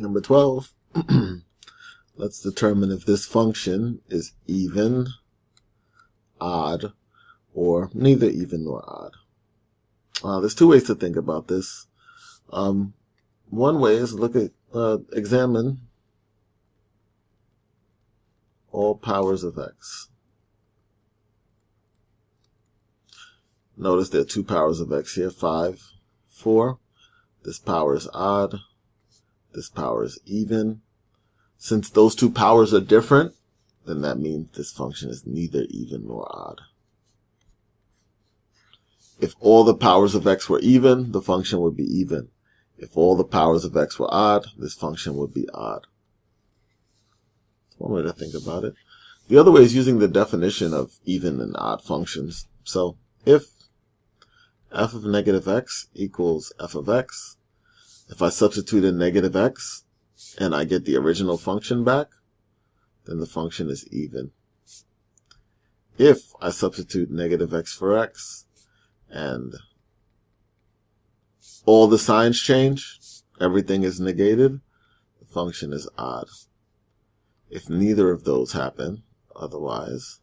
Number 12, let's determine if this function is even, odd, or neither even nor odd. There's two ways to think about this. One way is examine all powers of x. Notice there are two powers of x here, 5, 4. This power is odd. This power is even. Since those two powers are different, then that means this function is neither even nor odd. If all the powers of x were even, the function would be even. If all the powers of x were odd, this function would be odd. That's one way to think about it. The other way is using the definition of even and odd functions. So if f of negative x equals f of x, if I substitute in negative x and I get the original function back, then the function is even. If I substitute negative x for x and all the signs change, everything is negated, the function is odd. If neither of those happen, otherwise,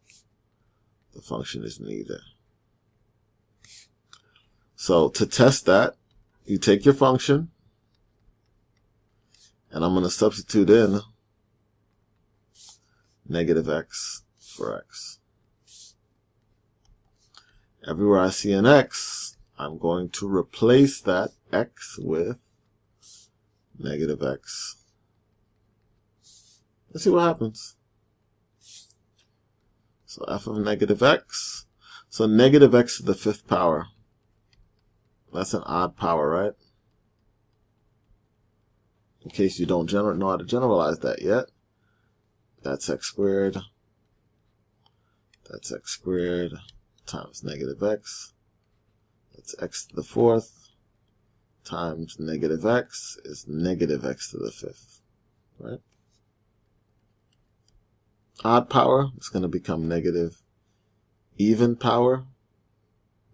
the function is neither. So to test that, you take your function, and I'm going to substitute in negative x for x. Everywhere I see an x, I'm going to replace that x with negative x. Let's see what happens. So f of negative x. So negative x to the 5th power. That's an odd power, right? In case you don't know how to generalize that yet, that's x squared. That's x squared times negative x. That's x to the 4th times negative x is negative x to the 5th, right? Odd power is going to become negative even power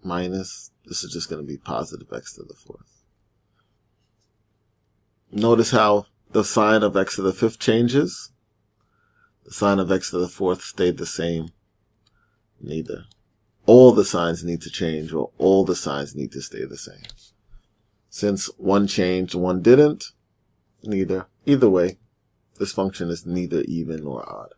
minus, this is just going to be positive x to the 4th. Notice how the sign of x to the 5th changes. The sign of x to the 4th stayed the same. Neither. All the signs need to change, or all the signs need to stay the same. Since one changed, one didn't, neither. Either way, this function is neither even nor odd.